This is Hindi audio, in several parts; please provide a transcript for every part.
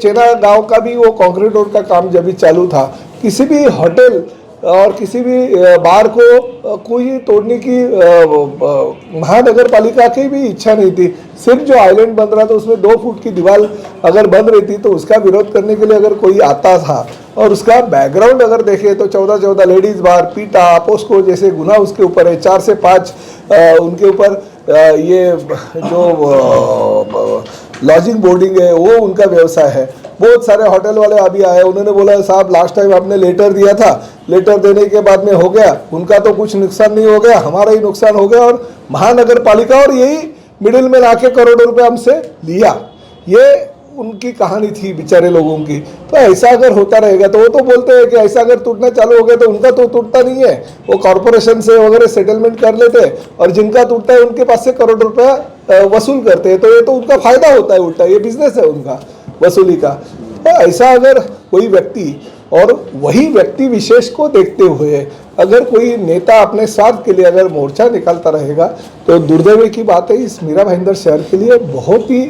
चेना गांव का भी वो कंक्रीट रोड का काम जब भी चालू था, किसी भी होटल और किसी भी बार को कोई तोड़ने की महानगर पालिका की भी इच्छा नहीं थी। सिर्फ जो आइलैंड बन रहा था उसमें 2 फुट की दीवार अगर बन रही थी तो उसका विरोध करने के लिए अगर कोई आता था और उसका बैकग्राउंड अगर देखें तो 14 लेडीज बार, पीटा, पोस्को जैसे गुना उसके ऊपर है, 4 से 5 उनके ऊपर ये जो लॉजिंग बोर्डिंग है वो उनका व्यवसाय है। बहुत सारे होटल वाले अभी आए, उन्होंने बोला साहब लास्ट टाइम आपने लेटर दिया था, लेटर देने के बाद में हो गया, उनका तो कुछ नुकसान नहीं हो गया, हमारा ही नुकसान हो गया और महानगर पालिका और यही मिडिल में लाके करोड़ों रुपए हमसे लिया। ये उनकी कहानी थी बेचारे लोगों की। तो ऐसा अगर होता रहेगा तो वो तो बोलते हैं कि ऐसा अगर टूटना चालू हो गया तो उनका तो टूटता नहीं है, वो कॉर्पोरेशन से वगैरह सेटलमेंट कर लेते हैं और जिनका टूटता है उनके पास से करोड़ रुपया वसूल करते हैं। तो ये तो उनका फायदा होता है, उल्टा ये बिजनेस है उनका वसूली का। तो ऐसा अगर कोई व्यक्ति और वही व्यक्ति विशेष को देखते हुए अगर कोई नेता अपने स्वार्थ के लिए अगर मोर्चा निकालता रहेगा तो दुर्दैव की बात है। इस मीरा भाईंदर शहर के लिए बहुत ही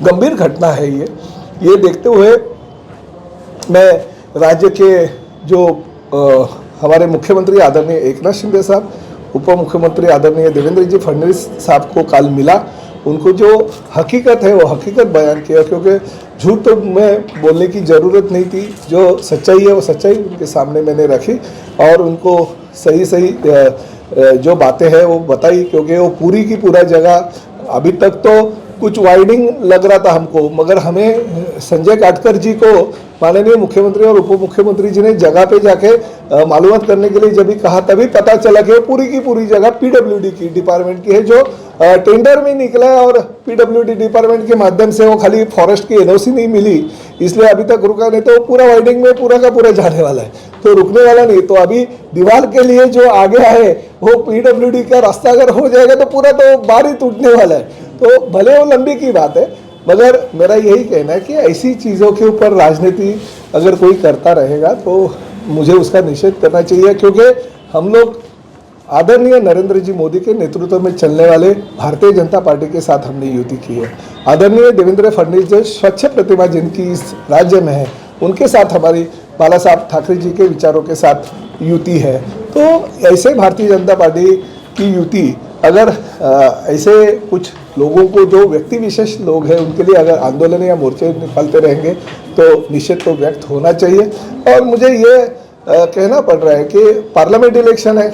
गंभीर घटना है ये देखते हुए मैं राज्य के जो हमारे मुख्यमंत्री आदरणीय एकनाथ शिंदे साहब, उप मुख्यमंत्री आदरणीय देवेंद्र जी फडणवीस साहब को कल मिला, उनको जो हकीकत है वो हकीकत बयान किया, क्योंकि झूठ तो मैं बोलने की ज़रूरत नहीं थी, जो सच्चाई है वो सच्चाई उनके सामने मैंने रखी और उनको सही जो बातें हैं वो बताई। क्योंकि वो पूरी की पूरा जगह अभी तक तो कुछ वाइडिंग लग रहा था हमको, मगर हमें संजय काटकर जी को माननीय मुख्यमंत्री और उप मुख्यमंत्री जी ने जगह पे जाके मालूमात करने के लिए जब भी कहा तभी पता चला कि पूरी की पूरी जगह पीडब्ल्यूडी की डिपार्टमेंट की है, जो टेंडर में निकला है और पीडब्ल्यूडी डिपार्टमेंट के माध्यम से वो खाली फॉरेस्ट की एनओसी नहीं मिली, इसलिए अभी तक रुका नहीं। तो पूरा वाइडिंग में पूरा का पूरा जाने वाला है, तो रुकने वाला नहीं। तो अभी दीवार के लिए जो आगे है वो पीडब्ल्यूडी का रास्ता अगर हो जाएगा तो पूरा तो बार ही टूटने वाला है। तो भले वो लंबी की बात है, मगर मेरा यही कहना है कि ऐसी चीज़ों के ऊपर राजनीति अगर कोई करता रहेगा तो मुझे उसका निषेध करना चाहिए। क्योंकि हम लोग आदरणीय नरेंद्र जी मोदी के नेतृत्व में चलने वाले भारतीय जनता पार्टी के साथ हमने युति की है। आदरणीय देवेंद्र फडणवीस जो स्वच्छ प्रतिमा जिनकी इस राज्य में है, उनके साथ हमारी बाला साहब ठाकरे जी के विचारों के साथ युति है। तो ऐसे भारतीय जनता पार्टी की युति अगर ऐसे कुछ लोगों को, जो व्यक्ति विशेष लोग हैं, उनके लिए अगर आंदोलन या मोर्चे निकालते रहेंगे तो निश्चित तो व्यक्त होना चाहिए। और मुझे ये कहना पड़ रहा है कि पार्लियामेंट इलेक्शन है,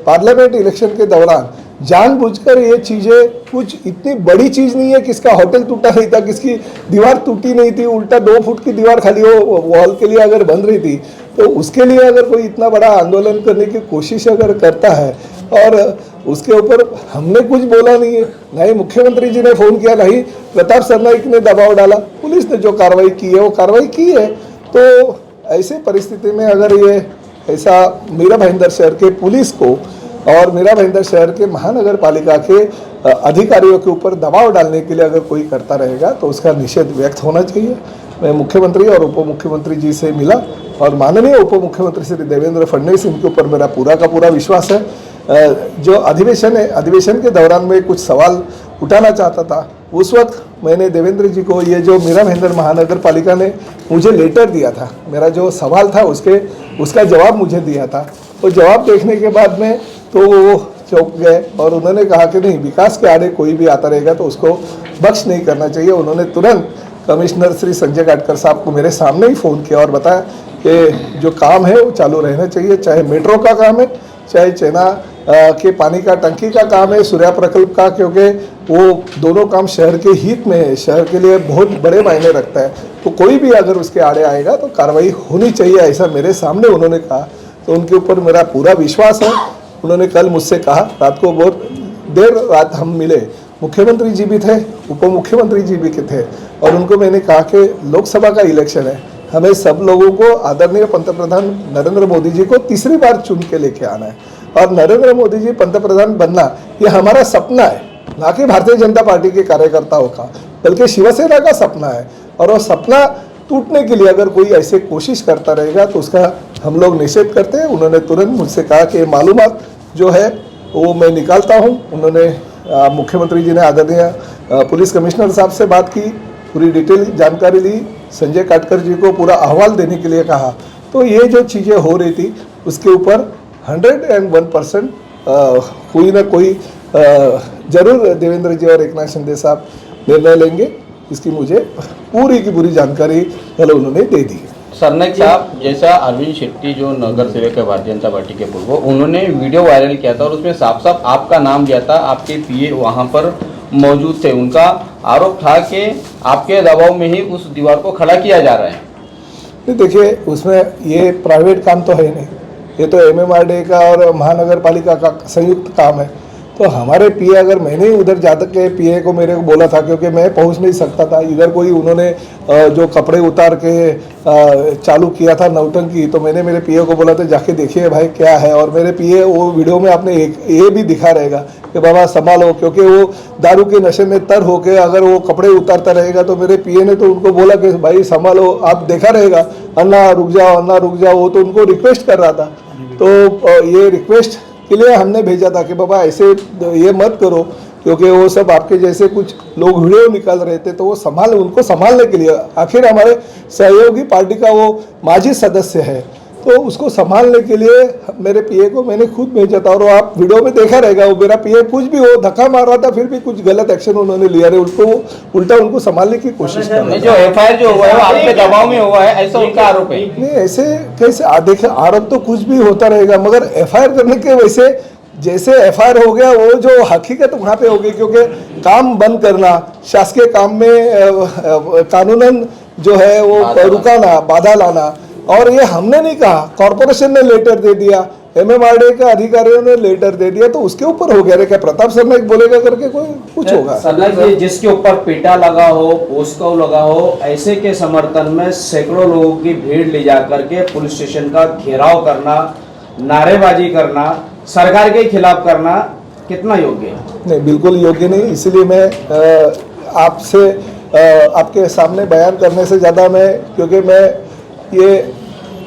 पार्लियामेंट इलेक्शन के दौरान जानबूझकर ये चीज़ें कुछ इतनी बड़ी चीज़ नहीं है। किसका होटल टूटा नहीं था, किसकी दीवार टूटी नहीं थी, उल्टा 2 फुट की दीवार खाली वो वॉल के लिए अगर बन रही थी, तो उसके लिए अगर कोई इतना बड़ा आंदोलन करने की कोशिश अगर करता है और उसके ऊपर हमने कुछ बोला नहीं है, ना ही मुख्यमंत्री जी ने फ़ोन किया, ना ही प्रताप सरनाईक ने दबाव डाला, पुलिस ने जो कार्रवाई की है वो कार्रवाई की है। तो ऐसे परिस्थिति में अगर ये ऐसा मीरा भाईंदर शहर के पुलिस को और मीरा भाईंदर शहर के महानगर पालिका के अधिकारियों के ऊपर दबाव डालने के लिए अगर कोई करता रहेगा तो उसका निषेध व्यक्त होना चाहिए। मैं मुख्यमंत्री और उप मुख्यमंत्री जी से मिला और माननीय उप मुख्यमंत्री श्री देवेंद्र फडणवीस, इनके ऊपर मेरा पूरा का पूरा विश्वास है। जो अधिवेशन है, अधिवेशन के दौरान में कुछ सवाल उठाना चाहता था, उस वक्त मैंने देवेंद्र जी को ये जो मीरा भाईंदर महानगर पालिका ने मुझे लेटर दिया था, मेरा जो सवाल था उसका जवाब मुझे दिया था, तो जवाब देखने के बाद में तो वो चौंक गए और उन्होंने कहा कि नहीं, विकास के आड़े कोई भी आता रहेगा तो उसको बख्श नहीं करना चाहिए। उन्होंने तुरंत कमिश्नर श्री संजय काटकर साहब को मेरे सामने ही फ़ोन किया और बताया कि जो काम है वो चालू रहना चाहिए, चाहे मेट्रो का काम है, चाहे चेना के पानी का टंकी का काम है, सूर्या प्रकल्प का, क्योंकि वो दोनों काम शहर के हित में है, शहर के लिए बहुत बड़े मायने रखता है। तो कोई भी अगर उसके आड़े आएगा तो कार्रवाई होनी चाहिए, ऐसा मेरे सामने उन्होंने कहा। तो उनके ऊपर मेरा पूरा विश्वास है। उन्होंने कल मुझसे कहा, रात को बहुत देर रात हम मिले, मुख्यमंत्री जी भी थे, उप मुख्यमंत्री जी भी थे, और उनको मैंने कहा कि लोकसभा का इलेक्शन है, हमें सब लोगों को आदरणीय पंतप्रधान नरेंद्र मोदी जी को तीसरी बार चुन के लेके आना है और नरेंद्र मोदी जी पंतप्रधान बनना ये हमारा सपना है, ना कि भारतीय जनता पार्टी के कार्यकर्ताओं का, बल्कि शिवसेना का सपना है। और वो सपना टूटने के लिए अगर कोई ऐसे कोशिश करता रहेगा तो उसका हम लोग निषेध करते हैं। उन्होंने तुरंत मुझसे कहा कि मालूमात जो है वो मैं निकालता हूँ। उन्होंने मुख्यमंत्री जी ने आदरणीय पुलिस कमिश्नर साहब से बात की, पूरी डिटेल जानकारी ली संजय काटकर जी को पूरा अहवाल देने के लिए कहा। तो ये जो चीज़ें हो रही थी उसके ऊपर 101% कोई ना कोई जरूर देवेंद्र जी और एकनाथ शिंदे साहब निर्णय लेंगे। इसकी मुझे पूरी की पूरी जानकारी कल उन्होंने दे दी। सरनाईक साहब, जैसा अरविंद शेट्टी जो नगर सेवक है भारतीय जनता पार्टी के पूर्व, उन्होंने वीडियो वायरल किया था और उसमें साफ साफ आपका नाम दिया था, आपके पीए वहां पर मौजूद थे। उनका आरोप था कि आपके दबाव में ही उस दीवार को खड़ा किया जा रहा है। नहीं, देखिए उसमें ये प्राइवेट काम तो है नहीं, ये तो MMRDA का और महानगर पालिका का संयुक्त काम है। तो हमारे पीए, अगर मैंने उधर जाकर के पीए को मेरे को बोला था, क्योंकि मैं पहुंच नहीं सकता था इधर, कोई उन्होंने जो कपड़े उतार के चालू किया था नौटंकी, तो मैंने मेरे पीए को बोला था जाके देखिए भाई क्या है। और मेरे पीए वो वीडियो में आपने एक ये भी दिखा रहेगा कि बाबा संभालो, क्योंकि वो दारू के नशे में तर होके अगर वो कपड़े उतारता रहेगा तो मेरे पीए ने तो उनको बोला कि भाई संभालो, आप देखा रहेगा, अन्ना रुक जाओ, अन्ना रुक जाओ। वो तो उनको रिक्वेस्ट कर रहा था। तो ये रिक्वेस्ट के लिए हमने भेजा था कि बाबा ऐसे ये मत करो, क्योंकि वो सब आपके जैसे कुछ लोग वीडियो निकाल रहे थे, तो वो उनको संभालने के लिए, आखिर हमारे सहयोगी पार्टी का वो माजी सदस्य है, तो उसको संभालने के लिए मेरे पीए को मैंने खुद भेजा था। और आप वीडियो में देखा रहेगा, वो मेरा पीए कुछ भी वो धक्का मार रहा था, फिर भी कुछ गलत एक्शन उन्होंने लिया नहीं, उल्टा उनको संभालने की कोशिश कर रहा था। जो FIR जो हुआ है वो आपके दबाव में हुआ है, ऐसा उनका आरोप है। नहीं, ऐसे कैसे देखिए, आरोप तो कुछ भी होता रहेगा, मगर FIR करने के वैसे जैसे FIR हो गया, वो जो हकीकत वहाँ पे हो गई, क्योंकि काम बंद करना, शासकीय काम में कानूनन जो है वो रुकाना, बाधा लाना, और ये हमने नहीं कहा, कॉर्पोरेशन ने लेटर दे दिया, MMRDA के अधिकारियों ने लेटर दे दिया, तो उसके ऊपर हो गया रे। क्या प्रताप सरनाईक बोलेगा करके कोई कुछ होगा? सरनाईक जी, जिसके ऊपर पेटा लगा हो, पोस्को लगा हो, ऐसे के समर्थन में सैकड़ों लोगों की भीड़ ले जाकर के पुलिस स्टेशन का घेराव करना, नारेबाजी करना, सरकार के खिलाफ करना कितना योग्य है? नहीं, बिल्कुल योग्य नहीं। इसलिए मैं आपसे आपके सामने बयान करने से ज़्यादा क्योंकि मैं ये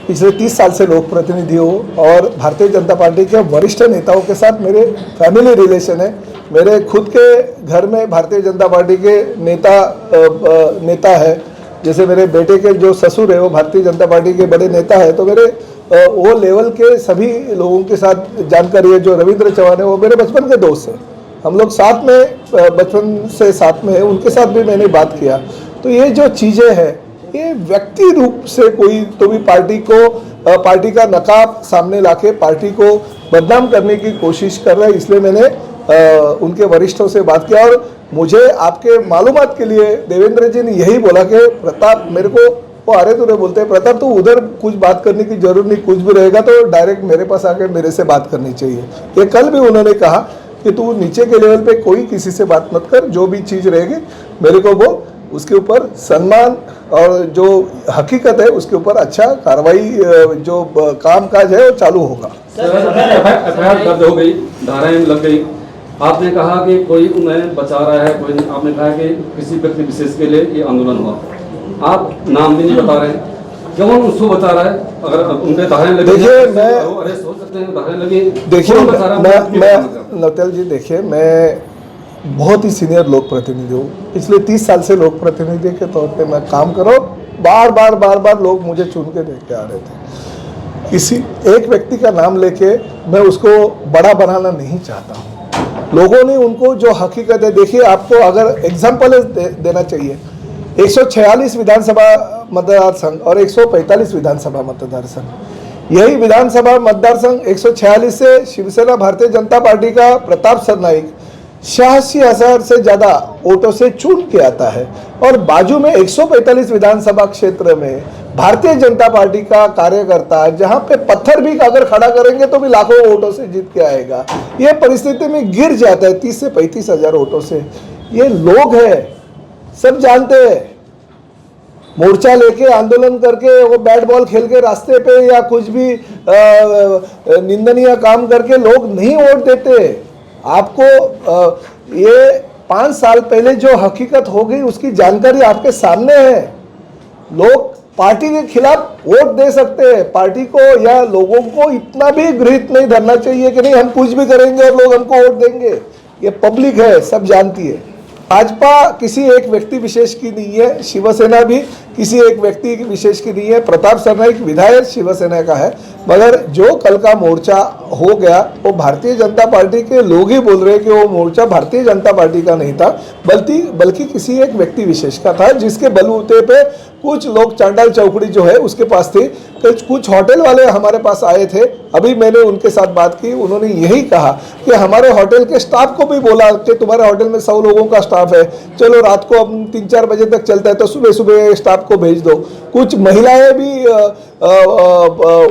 पिछले 30 साल से लोक प्रतिनिधि हूँ और भारतीय जनता पार्टी के वरिष्ठ नेताओं के साथ मेरे फैमिली रिलेशन है। मेरे खुद के घर में भारतीय जनता पार्टी के नेता है, जैसे मेरे बेटे के जो ससुर है वो भारतीय जनता पार्टी के बड़े नेता है। तो मेरे वो लेवल के सभी लोगों के साथ जानकारी है। जो रविंद्र चौहान है वो मेरे बचपन के दोस्त हैं, हम लोग साथ में बचपन से साथ में है, उनके साथ भी मैंने बात किया। तो ये जो चीज़ें हैं ये व्यक्ति रूप से कोई तो भी पार्टी का नकाब सामने लाके पार्टी को बदनाम करने की कोशिश कर रहा है। इसलिए मैंने उनके वरिष्ठों से बात किया और मुझे आपके मालूमात के लिए देवेंद्र जी ने यही बोला कि प्रताप, मेरे को वो अरे तुरे बोलते हैं, प्रताप तो उधर कुछ बात करने की जरूरत नहीं, कुछ भी रहेगा तो डायरेक्ट मेरे पास आके मेरे से बात करनी चाहिए। ये कल भी उन्होंने कहा कि तू नीचे के लेवल पे कोई किसी से बात मत कर, जो भी चीज़ रहेगी मेरे को वो उसके ऊपर सम्मान और जो हकीकत है उसके ऊपर अच्छा कार्रवाई जो काम काज है वो चालू होगा। FIR दर्ज हो गई, धाराएं लग गई, आपने कहा कि कोई उन्हें बचा रहा है, कोई आपने कहा कि किसी व्यक्ति विशेष के लिए ये आंदोलन हुआ, आप नाम भी नहीं बता रहे हैं, कौन उसको बचा रहा है? अगर उनके धाराएं लगी, देखिए मैं अरेस्ट हो सकते हैं, धाराएं लगी, देखिए मैं नवतेल जी, देखिए मैं बहुत ही सीनियर लोक प्रतिनिधि हूँ, पिछले 30 साल से लोक प्रतिनिधि के तौर पे मैं काम कर रहा हूँ। बार बार लोग मुझे चुन के देख के आ रहे थे। किसी एक व्यक्ति का नाम लेके मैं उसको बड़ा बनाना नहीं चाहता हूँ। लोगों ने उनको जो हकीकत है, देखिए आपको अगर एग्जाम्पल देना चाहिए, 146 विधानसभा मतदार संघ और 145 विधानसभा मतदार संघ, यही विधानसभा मतदार संघ 146 से शिवसेना भारतीय जनता पार्टी का प्रताप सरनाईक 86,000 से ज्यादा वोटों से चुन के आता है और बाजू में 145 विधानसभा क्षेत्र में भारतीय जनता पार्टी का कार्यकर्ता जहां पे पत्थर भी अगर खड़ा करेंगे तो भी लाखों वोटों से जीत के आएगा। ये परिस्थिति में गिर जाता है 30 से 35 हजार वोटों से। ये लोग हैं, सब जानते हैं, मोर्चा लेके आंदोलन करके वो बैट बॉल खेल के रास्ते पे या कुछ भी निंदनीय काम करके लोग नहीं वोट देते। आपको ये 5 साल पहले जो हकीकत हो गई उसकी जानकारी आपके सामने है। लोग पार्टी के खिलाफ वोट दे सकते हैं, पार्टी को या लोगों को इतना भी गृहित नहीं धरना चाहिए कि नहीं हम कुछ भी करेंगे और लोग हमको वोट देंगे। ये पब्लिक है, सब जानती है। भाजपा किसी एक व्यक्ति विशेष की नहीं है, शिवसेना भी किसी एक व्यक्ति विशेष की नहीं है। प्रताप सरनाईक विधायक शिवसेना का है, मगर जो कल का मोर्चा हो गया वो भारतीय जनता पार्टी के लोग ही बोल रहे हैं कि वो मोर्चा भारतीय जनता पार्टी का नहीं था, बल्कि किसी एक व्यक्ति विशेष का था, जिसके बलबूते पे कुछ लोग चांडाल चौकड़ी जो है उसके पास थी। कुछ होटल वाले हमारे पास आए थे, अभी मैंने उनके साथ बात की, उन्होंने यही कहा कि हमारे होटल के स्टाफ को भी बोला कि तुम्हारे होटल में 100 लोगों का स्टाफ है, चलो रात को अब 3-4 बजे तक चलता है तो सुबह सुबह स्टाफ को भेज दो। कुछ महिलाएं भी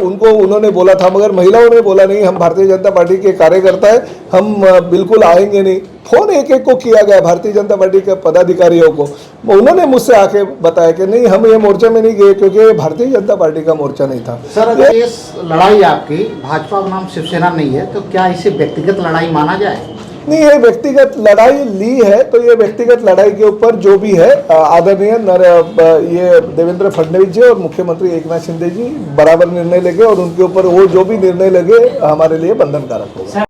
उनको उन्होंने बोला था, मगर महिलाओं ने बोला नहीं, हम भारतीय जनता पार्टी के कार्यकर्ता है, हम बिल्कुल आएंगे नहीं। फोन एक को किया गया भारतीय जनता पार्टी के पदाधिकारियों को, उन्होंने मुझसे आके बताया कि नहीं, हम ये मोर्चे में नहीं गए क्योंकि भारतीय जनता पार्टी का मोर्चा नहीं था। सर, अगर ये लड़ाई आपकी भाजपा बनाम शिवसेना नहीं है तो क्या इसे व्यक्तिगत लड़ाई माना जाए? नहीं, ये व्यक्तिगत लड़ाई ली है तो ये व्यक्तिगत लड़ाई के ऊपर जो भी है आदरणीय ये देवेंद्र फडणवीस जी और मुख्यमंत्री एकनाथ शिंदे जी बराबर निर्णय लेंगे और उनके ऊपर वो जो भी निर्णय लगे हमारे लिए बंधनकारक होगा।